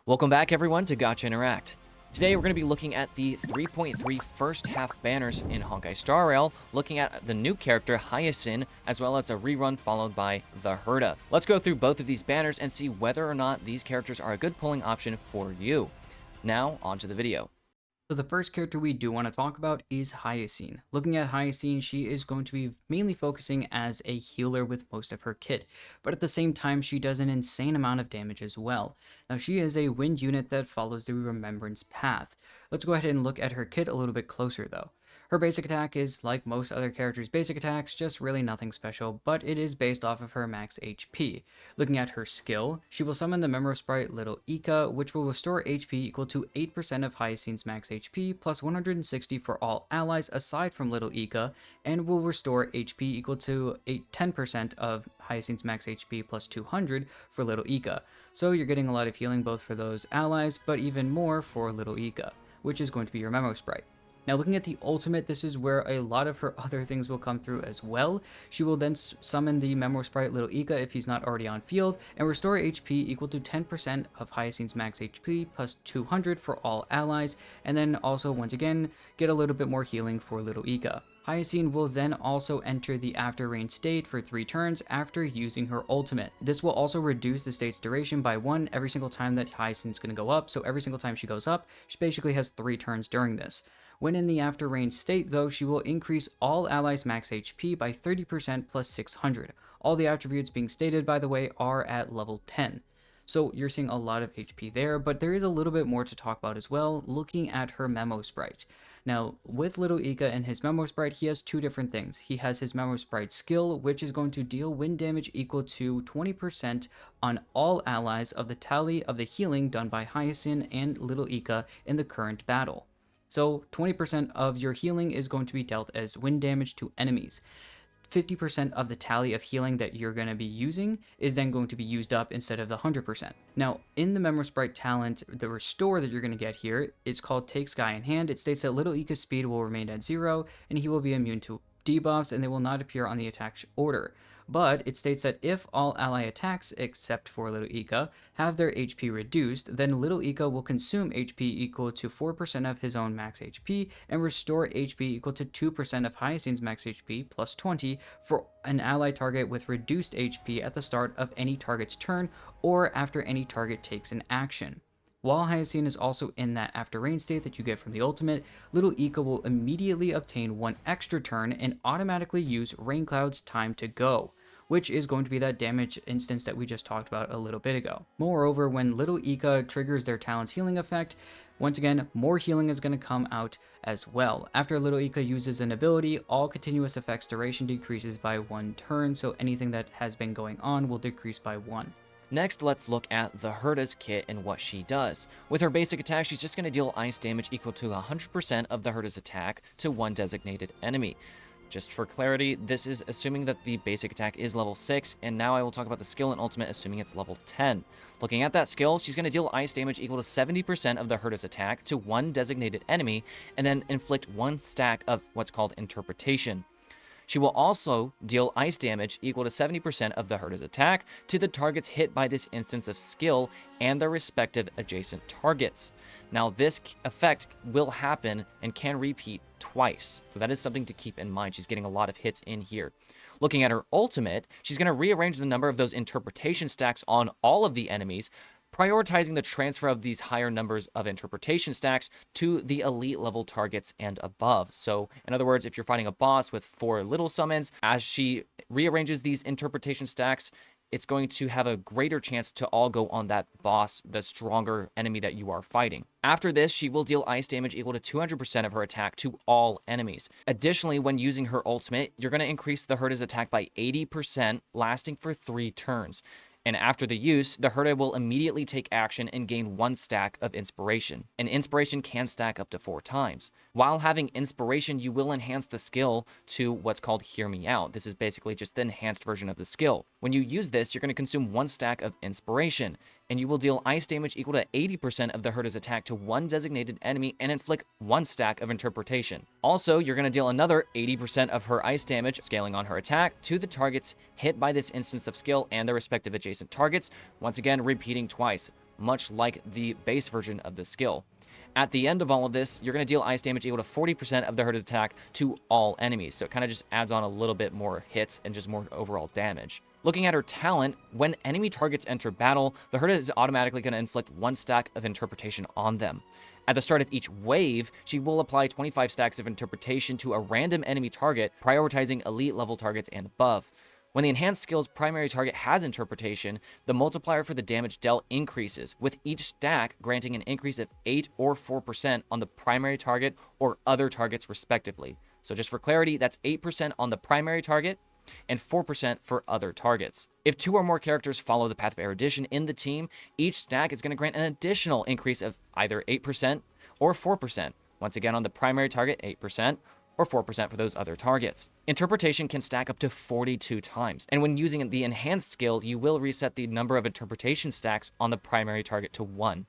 Welcome back everyone to Gotcha Interact. Today we're going to be looking at the 3.3 first half banners in Honkai Star Rail, looking at the new character Hyacine, as well as a rerun followed by The Herta. Let's go through both of these banners and see whether or not these characters are a good pulling option for you. Now, on to the video. So the first character we do want to talk about is Hyacine. Looking at Hyacine, she is going to be mainly focusing as a healer with most of her kit, but at the same time she does an insane amount of damage as well. Now she is a wind unit that follows the Remembrance path. Let's go ahead and look at her kit a little bit closer though. Her basic attack is like most other characters' basic attacks, just really nothing special, but it is based off of her max HP. Looking at her skill, she will summon the Memo Sprite Little Ika, which will restore HP equal to 8% of Hyacine's max HP, plus 160 for all allies aside from Little Ika, and will restore HP equal to 10% of Hyacine's max HP plus 200 for Little Ika. So you're getting a lot of healing both for those allies, but even more for Little Ika, which is going to be your Memo Sprite. Now looking at the ultimate, this is where a lot of her other things will come through as well. She will then summon the Memo Sprite Little Ika if he's not already on field, and restore HP equal to 10% of Hyacine's max HP plus 200 for all allies, and then also once again get a little bit more healing for Little Ika. Hyacine will then also enter the after rain state for 3 turns after using her ultimate. This will also reduce the state's duration by 1 every single time that Hyacine's going to go up, so every single time she goes up, she basically has 3 turns during this. When in the after rain state though, she will increase all allies max HP by 30% plus 600. All the attributes being stated, by the way, are at level 10. So you're seeing a lot of HP there, but there is a little bit more to talk about as well, looking at her Memo Sprite. Now, with Little Ika and his Memo Sprite, he has 2 different things. He has his Memo Sprite skill, which is going to deal wind damage equal to 20% on all allies of the tally of the healing done by Hyacine and Little Ika in the current battle. So 20% of your healing is going to be dealt as wind damage to enemies. 50% of the tally of healing that you're going to be using is then going to be used up instead of the 100%. Now, in the Memo Sprite talent, the restore that you're going to get here is called Take Sky in Hand. It states that Little Ika's speed will remain at 0, and he will be immune to debuffs, and they will not appear on the attack order. But it states that if all ally attacks, except for Little Ika, have their HP reduced, then Little Ika will consume HP equal to 4% of his own max HP and restore HP equal to 2% of Hyacine's max HP plus 20 for an ally target with reduced HP at the start of any target's turn or after any target takes an action. While Hyacine is also in that after rain state that you get from the ultimate, Little Ika will immediately obtain 1 extra turn and automatically use Rain Cloud's Time to Go, which is going to be that damage instance that we just talked about a little bit ago. Moreover, when Little Ika triggers their talent's healing effect, once again, more healing is going to come out as well. After Little Ika uses an ability, all continuous effects duration decreases by 1 turn, so anything that has been going on will decrease by 1. Next, let's look at the Herta's kit and what she does. With her basic attack, she's just going to deal ice damage equal to 100% of the Herta's attack to 1 designated enemy. Just for clarity, this is assuming that the basic attack is level 6, and now I will talk about the skill and ultimate assuming it's level 10. Looking at that skill, she's going to deal ice damage equal to 70% of the Herta's attack to 1 designated enemy, and then inflict 1 stack of what's called Interpretation. She will also deal ice damage equal to 70% of the Herta's attack to the targets hit by this instance of skill and their respective adjacent targets. Now, this effect will happen and can repeat twice, so that is something to keep in mind. She's getting a lot of hits in here. Looking at her ultimate, she's going to rearrange the number of those interpretation stacks on all of the enemies, prioritizing the transfer of these higher numbers of interpretation stacks to the elite level targets and above. So, in other words, if you're fighting a boss with 4 little summons, as she rearranges these interpretation stacks, it's going to have a greater chance to all go on that boss, the stronger enemy that you are fighting. After this, she will deal ice damage equal to 200% of her attack to all enemies. Additionally, when using her ultimate, you're going to increase the Herta's attack by 80%, lasting for 3 turns. And after the use, the Herta will immediately take action and gain 1 stack of Inspiration. And Inspiration can stack up to 4 times. While having Inspiration, you will enhance the skill to what's called Hear Me Out. This is basically just the enhanced version of the skill. When you use this, you're going to consume 1 stack of Inspiration, and you will deal ice damage equal to 80% of the Herta's attack to 1 designated enemy and inflict 1 stack of Interpretation. Also, you're going to deal another 80% of her ice damage, scaling on her attack, to the targets hit by this instance of skill and their respective adjacent targets, once again repeating twice. much like the base version of the skill. At the end of all of this, you're going to deal ice damage equal to 40% of the Herta's attack to all enemies. So it kind of just adds on a little bit more hits and just more overall damage. Looking at her talent, when enemy targets enter battle, the Herta is automatically going to inflict 1 stack of interpretation on them. At the start of each wave, she will apply 25 stacks of interpretation to a random enemy target, prioritizing elite level targets and above. When the enhanced skill's primary target has interpretation, the multiplier for the damage dealt increases, with each stack granting an increase of 8 or 4% on the primary target or other targets respectively. So just for clarity, that's 8% on the primary target and 4% for other targets. If 2 or more characters follow the path of erudition in the team, each stack is going to grant an additional increase of either 8% or 4%. Once again, on the primary target, 8%, or 4% for those other targets. Interpretation can stack up to 42 times, and when using the enhanced skill, you will reset the number of interpretation stacks on the primary target to 1.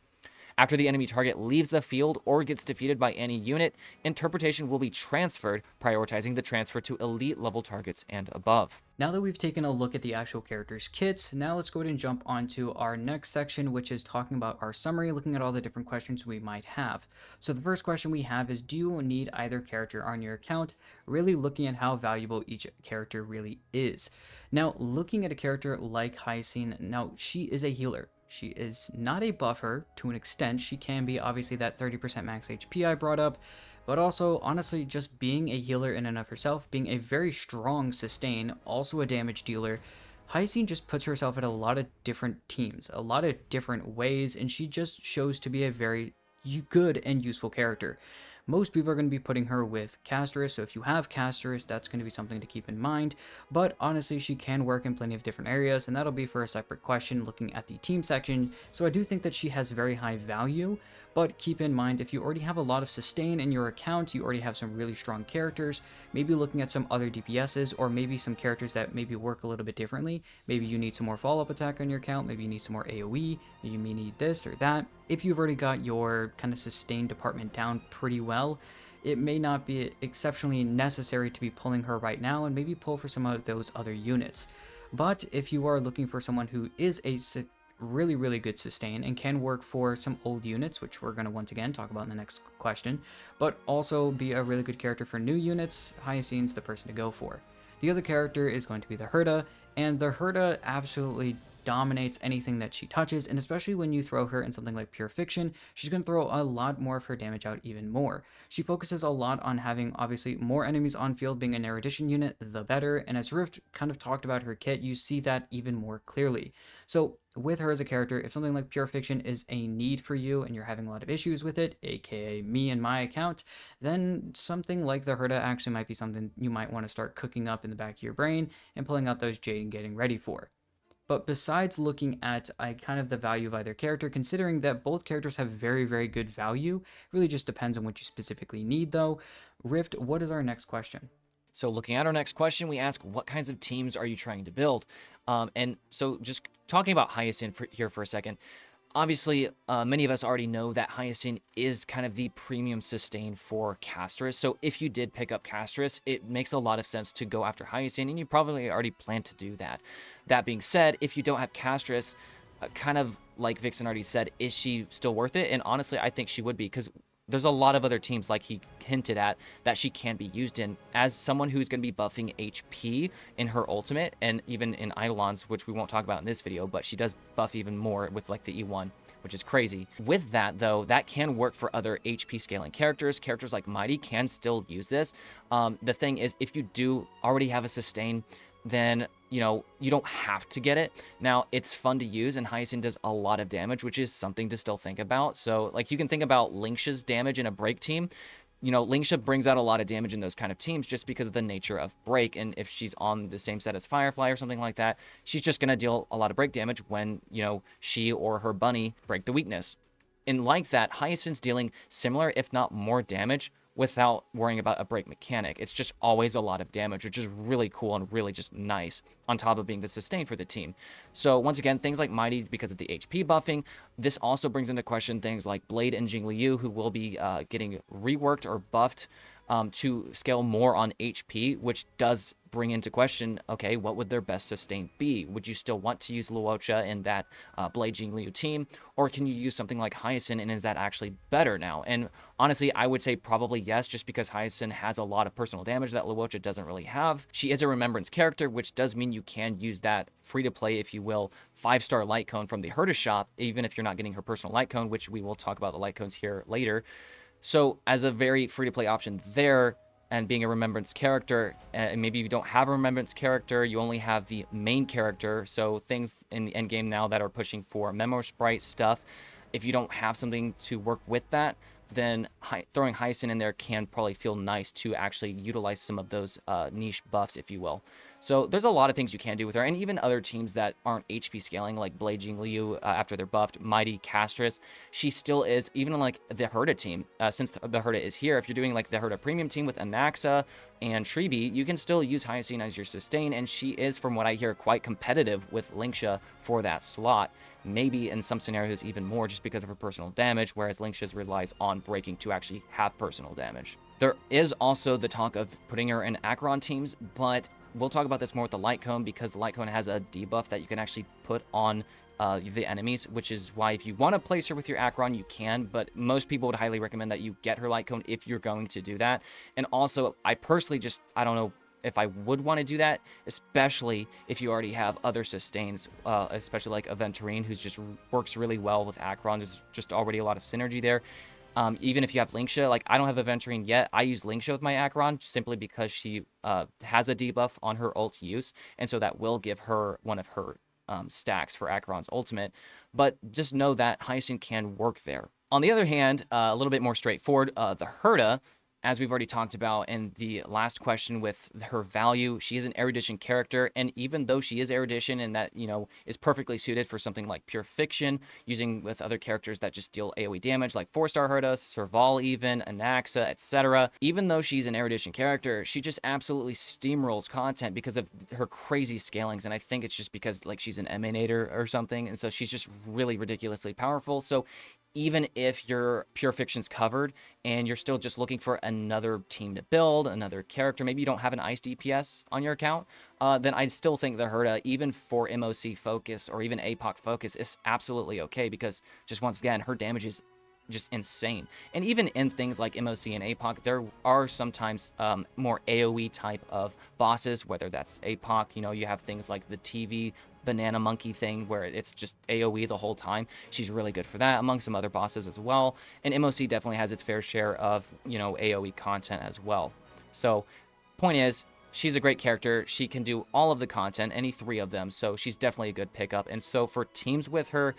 After the enemy target leaves the field or gets defeated by any unit, interpretation will be transferred, prioritizing the transfer to elite level targets and above. Now that we've taken a look at the actual character's kits, now let's go ahead and jump onto our next section, which is talking about our summary, looking at all the different questions we might have. So the first question we have is, do you need either character on your account? Really looking at how valuable each character really is. Now, looking at a character like Hyacine, now she is a healer. She is not a buffer to an extent. She can be obviously that 30% max HP I brought up, but also honestly just being a healer in and of herself, being a very strong sustain, also a damage dealer. Hyacine just puts herself at a lot of different teams, a lot of different ways, and she just shows to be a very good and useful character. Most people are going to be putting her with Casterus, so if you have Casterus, that's going to be something to keep in mind. But honestly, she can work in plenty of different areas, and that'll be for a separate question looking at the team section. So I do think that she has very high value, but keep in mind, if you already have a lot of sustain in your account, you already have some really strong characters, maybe looking at some other DPSs, or maybe some characters that maybe work a little bit differently. Maybe you need some more follow-up attack on your account, maybe you need some more AoE, you may need this or that. If you've already got your kind of sustain department down pretty well, it may not be exceptionally necessary to be pulling her right now, and maybe pull for some of those other units. But if you are looking for someone who is a really good sustain and can work for some old units, which we're going to once again talk about in the next question, but also be a really good character for new units, Hyacine's the person to go for. The other character is going to be the Herta, and the Herta absolutely dominates anything that she touches, and especially when you throw her in something like Pure Fiction, she's going to throw a lot more of her damage out even more. She focuses a lot on having obviously more enemies on field, being an erudition unit, the better, and as Rift kind of talked about her kit, you see that even more clearly. So with her as a character, if something like Pure Fiction is a need for you and you're having a lot of issues with it, aka me and my account, then something like the Herta actually might be something you might want to start cooking up in the back of your brain and pulling out those Jade and getting ready for. But besides looking at kind of the value of either character, considering that both characters have very good value, really just depends on what you specifically need though. Rift, what is our next question? So looking at our next question, we ask, what kinds of teams are you trying to build? And so just talking about Hyacine here for a second, obviously, many of us already know that Hyacine is kind of the premium sustain for Casterus. So if you did pick up Casterus, it makes a lot of sense to go after Hyacine, and you probably already plan to do that. That being said, if you don't have Casterus, kind of like Vixen already said, is she still worth it? And honestly, I think she would be, because there's a lot of other teams, like he hinted at, that she can be used in. As someone who's going to be buffing HP in her ultimate, and even in Eidolons, which we won't talk about in this video, but she does buff even more with like the E1, which is crazy. With that, though, that can work for other HP scaling characters. Characters like Mighty can still use this. The thing is, if you do already have a sustain, then you don't have to get it. Now, it's fun to use, and Hyacine does a lot of damage, which is something to still think about. So, like, you can think about Linksha's damage in a break team. Linksha brings out a lot of damage in those kind of teams just because of the nature of break, and if she's on the same set as Firefly or something like that, she's just going to deal a lot of break damage when, she or her bunny break the weakness. And like that, Hyacine's dealing similar, if not more damage, without worrying about a break mechanic. It's just always a lot of damage, which is really cool and really just nice, on top of being the sustain for the team. So once again, things like Mighty, because of the HP buffing, this also brings into question things like Blade and Jingliu, who will be getting reworked or buffed to scale more on HP, which does bring into question, okay, what would their best sustain be? Would you still want to use Luocha in that Blade Jingliu team, or can you use something like Hyacin, and is that actually better now? And honestly, I would say probably yes, just because Hyacin has a lot of personal damage that Luocha doesn't really have. She is a Remembrance character, which does mean you can use that free-to-play, if you will, 5-star light cone from the Herta shop, even if you're not getting her personal light cone, which we will talk about the light cones here later. So as a very free-to-play option there, and being a Remembrance character, and maybe you don't have a Remembrance character, you only have the main character, so things in the end game now that are pushing for Memo Sprite stuff, if you don't have something to work with that, then throwing Hyacin in there can probably feel nice to actually utilize some of those niche buffs, if you will. So there's a lot of things you can do with her, and even other teams that aren't HP scaling, like Blade Jingliu after they're buffed, Mighty Castris, she still is, even like the Herta team, since the Herta is here, if you're doing like the Herta premium team with Anaxa and Tribi, you can still use Hyacin as your sustain, and she is, from what I hear, quite competitive with Linksha for that slot. Maybe in some scenarios even more, just because of her personal damage, whereas Linksha's relies on breaking to actually have personal damage. There is also the talk of putting her in Acheron teams, but we'll talk about this more with the Light Cone, because the Light Cone has a debuff that you can actually put on the enemies, which is why if you want to place her with your Acheron, you can, but most people would highly recommend that you get her Light Cone if you're going to do that. And also, I personally I don't know if I would want to do that, especially if you already have other sustains, especially like Aventurine, who's just works really well with Acheron. There's just already a lot of synergy there. Even if you have Linksha, like I don't have Aventurine yet, I use Linksha with my Acheron simply because she has a debuff on her ult use, and so that will give her one of her stacks for Acheron's ultimate. But just know that Hyacin can work there. On the other hand, a little bit more straightforward, the Herta, as we've already talked about in the last question with her value, she is an erudition character, and even though she is erudition and that, you know, is perfectly suited for something like pure fiction, using with other characters that just deal AoE damage, like 4-star Herta, Serval even, Anaxa, etc. Even though she's an erudition character, she just absolutely steamrolls content because of her crazy scalings, and I think it's just because, like, she's an emanator or something, and so she's just really ridiculously powerful. So even if your pure fiction's covered and you're still just looking for another team to build, another character, maybe you don't have an ice DPS on your account, then I still think the Herta, even for MOC focus or even APOC focus, is absolutely okay, because just once again, her damage is just insane. And even in things like MOC and APOC, there are sometimes more AoE type of bosses, whether that's APOC, you know, you have things like the TV banana monkey thing where it's just AoE the whole time. She's really good for that, among some other bosses as well. And MOC definitely has its fair share of, you know, AoE content as well. So point is, she's a great character. She can do all of the content, any 3 of them, so she's definitely a good pickup. And so for teams with her,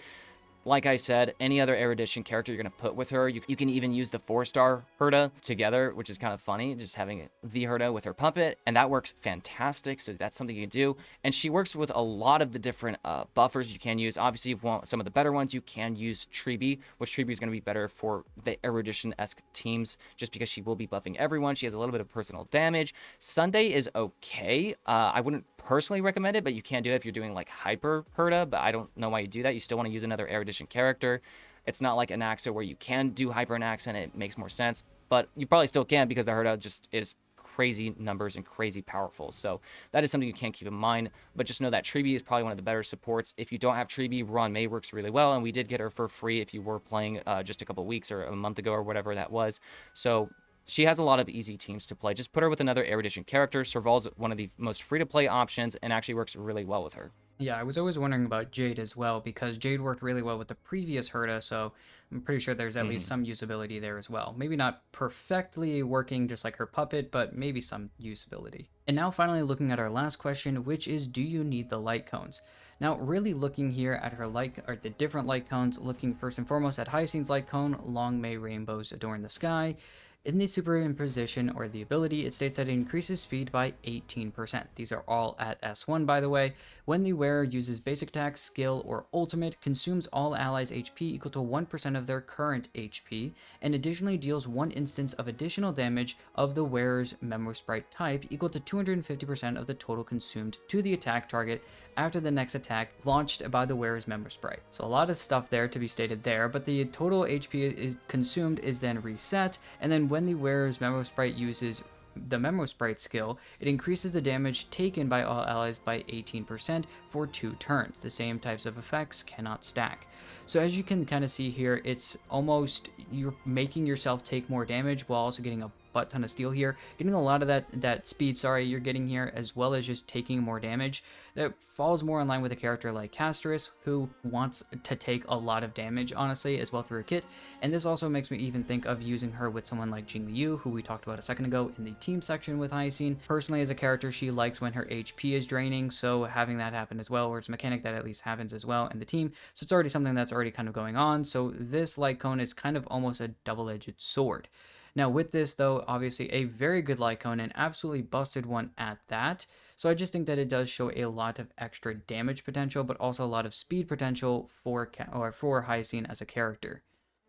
like I said, any other erudition character you're going to put with her, you can even use the 4-star Herta together, which is kind of funny, just having the Herta with her puppet, and that works fantastic, so that's something you can do. And she works with a lot of the different buffers you can use. Obviously, if you want some of the better ones, you can use Tribi, which Tribi is going to be better for the erudition-esque teams, just because she will be buffing everyone. She has a little bit of personal damage. Sunday is okay. I wouldn't personally recommend it, but you can do it if you're doing like Hyper Herta, but I don't know why you do that. You still want to use another erudition character. It's not like Anaxa where you can do Hyper Anaxa and it makes more sense, but you probably still can because the Herta just is crazy numbers and crazy powerful. So that is something you can keep in mind, but just know that Tribi is probably one of the better supports. If you don't have Tribi, Ron May works really well, and we did get her for free if you were playing just a couple weeks or a month ago or whatever that was. So she has a lot of easy teams to play. Just put her with another erudition character. Serval's one of the most free-to-play options and actually works really well with her. Yeah, I was always wondering about Jade as well, because Jade worked really well with the previous Herta, so I'm pretty sure there's at least some usability there as well. Maybe not perfectly working just like her puppet, but maybe some usability. And now finally looking at our last question, which is, do you need the light cones? Now, really looking here at her the different light cones, looking first and foremost at Hyacine's light cone, long may rainbows adorn the sky. In the superimposition or the ability, it states that it increases speed by 18%. These are all at S1, by the way. When the wearer uses basic attack, skill, or ultimate, consumes all allies' HP equal to 1% of their current HP, and additionally deals 1 instance of additional damage of the wearer's Memo Sprite type equal to 250% of the total consumed to the attack target after the next attack launched by the wearer's Memo Sprite. So a lot of stuff there to be stated there, but the total HP is consumed is then reset, and then when the wearer's Memo Sprite uses the Memo Sprite skill, it increases the damage taken by all allies by 18% for 2 turns. The same types of effects cannot stack. So as you can kind of see here, it's almost you're making yourself take more damage while also getting a butt ton of steel here, getting a lot of that speed, you're getting here, as well as just taking more damage. That falls more in line with a character like Castris, who wants to take a lot of damage, honestly, as well through her kit. And this also makes me even think of using her with someone like Jingliu, who we talked about a second ago in the team section with Hyacine. Personally, as a character, she likes when her HP is draining, so having that happen as well, or it's a mechanic that at least happens as well in the team, so it's already something that's already kind of going on. So this light cone is kind of almost a double-edged sword. Now with this though, obviously a very good Lightcone, an absolutely busted one at that. So I just think that it does show a lot of extra damage potential, but also a lot of speed potential for Hyacine as a character.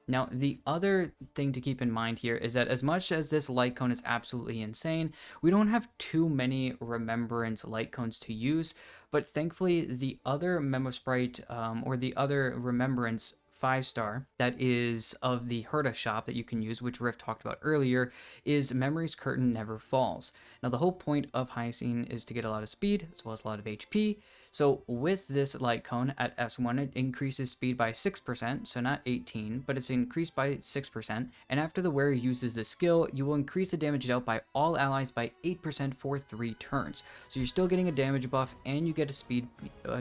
Now, the other thing to keep in mind here is that as much as this light cone is absolutely insane, we don't have too many remembrance light cones to use, but thankfully the other Memo Sprite or the other remembrance 5-star that is of the Herta shop that you can use, which Riff talked about earlier, is Memory's Curtain Never Falls. Now, the whole point of Hyacine is to get a lot of speed as well as a lot of HP. So with this light cone at S1, it increases speed by 6%, so not 18, but it's increased by 6. And after the wearer uses the skill, you will increase the damage dealt by all allies by 8% for 3 turns. So you're still getting a damage buff, and you get a speed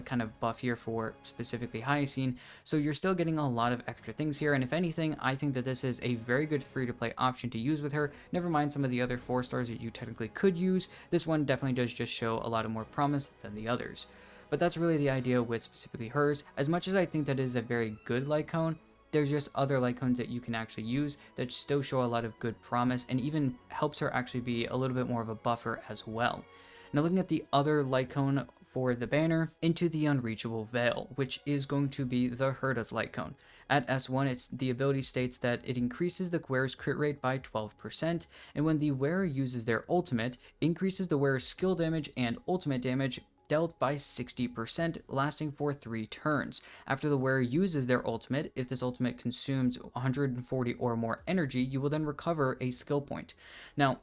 kind of buff here for specifically Hyacine. So you're still getting a lot of extra things here, and if anything, I think that this is a very good free-to-play option to use with her. Never mind some of the other 4-stars that you technically could use. This one definitely does just show a lot of more promise than the others. But that's really the idea with specifically hers. As much as I think that is a very good light cone, there's just other light cones that you can actually use that still show a lot of good promise and even helps her actually be a little bit more of a buffer as well. Now looking at the other light cone for the banner, Into the Unreachable Veil, which is going to be the Herta's light cone. At S1, the ability states that it increases the wearer's crit rate by 12%, and when the wearer uses their ultimate, increases the wearer's skill damage and ultimate damage dealt by 60%, lasting for 3 turns. After the wearer uses their ultimate, if this ultimate consumes 140 or more energy, you will then recover a skill point. Now,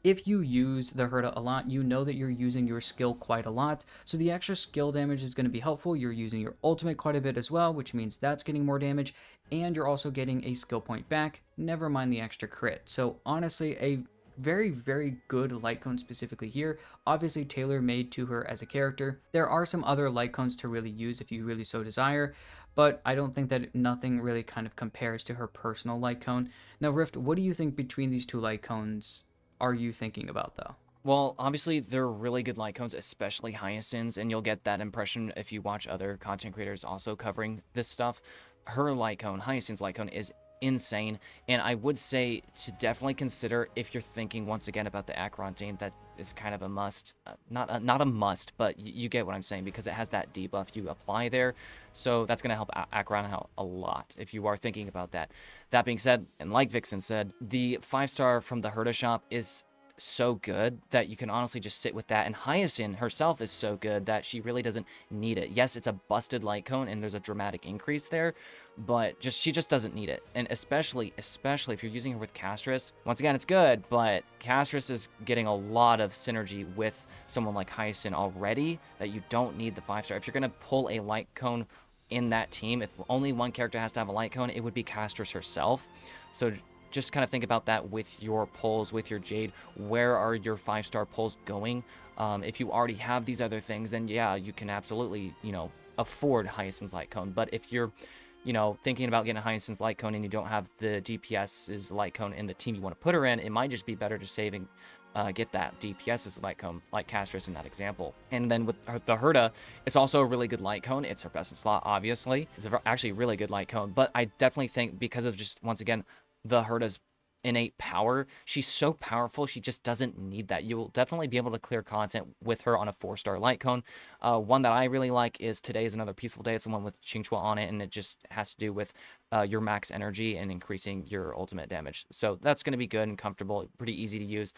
if you use the Herta a lot, you know that you're using your skill quite a lot, so the extra skill damage is going to be helpful. You're using your ultimate quite a bit as well, which means that's getting more damage, and you're also getting a skill point back, never mind the extra crit. So honestly, a very, very good light cone specifically here, obviously tailor-made to her as a character. There are some other light cones to really use if you really so desire, but I don't think that nothing really kind of compares to her personal light cone. Now, Rift, what do you think between these two light cones are you thinking about, though? Well, obviously, they're really good light cones, especially Hyacine's, and you'll get that impression if you watch other content creators also covering this stuff. Her light cone, Hyacine's light cone, is insane, and I would say to definitely consider, if you're thinking once again about the Acheron team, that is kind of a must. Not a must, but you get what I'm saying, because it has that debuff you apply there, so that's going to help Acheron out a lot if you are thinking about that. That being said, and like Vixen said, the 5-star from the Herta shop is so good that you can honestly just sit with that, and Hyacine herself is so good that she really doesn't need it. Yes, it's a busted light cone and there's a dramatic increase there, but she just doesn't need it. And especially if you're using her with Castris, once again, it's good, but Castris is getting a lot of synergy with someone like Hyacine already that you don't need the 5-star. If you're going to pull a light cone in that team, if only one character has to have a light cone, it would be Castris herself. So just kind of think about that with your pulls, with your Jade. Where are your 5-star pulls going? If you already have these other things, then yeah, you can absolutely, afford Hyacine's light cone. But if you're, thinking about getting a Hyacine's light cone and you don't have the DPS's light cone in the team you want to put her in, it might just be better to save and get that DPS's light cone, like Castris in that example. And then with the Herta, it's also a really good light cone. It's her best in slot, obviously. It's actually a really good light cone. But I definitely think, because of just, once again, the Herta's innate power, she's so powerful, she just doesn't need that. You'll definitely be able to clear content with her on a 4-star light cone. One that I really like is Today is Another Peaceful Day. It's the one with Qingchua on it, and it just has to do with your max energy and increasing your ultimate damage. So that's going to be good and comfortable, pretty easy to use.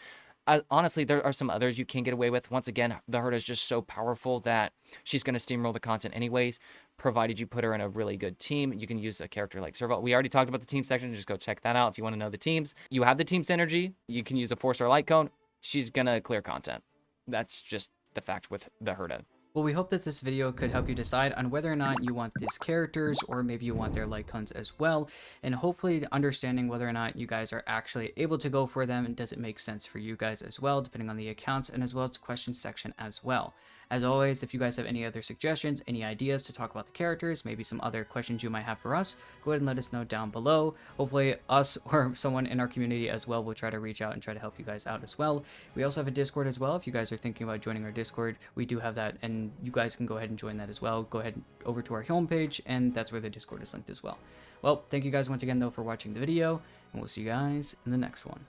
Honestly, there are some others you can get away with. Once again, the Herta is just so powerful that she's going to steamroll the content anyways, provided you put her in a really good team. You can use a character like Serval. We already talked about the team section. Just go check that out if you want to know the teams. You have the team synergy. You can use a 4-star light cone. She's going to clear content. That's just the fact with the Herta. Well, we hope that this video could help you decide on whether or not you want these characters, or maybe you want their Lightcones as well, and hopefully understanding whether or not you guys are actually able to go for them, and does it make sense for you guys as well, depending on the accounts, and as well as the question section as well. As always, if you guys have any other suggestions, any ideas to talk about the characters, maybe some other questions you might have for us, go ahead and let us know down below. Hopefully us or someone in our community as well will try to reach out and try to help you guys out as well. We also have a Discord as well. If you guys are thinking about joining our Discord, we do have that, and you guys can go ahead and join that as well. Go ahead over to our homepage, and that's where the Discord is linked as well. Well, thank you guys once again though for watching the video, and we'll see you guys in the next one.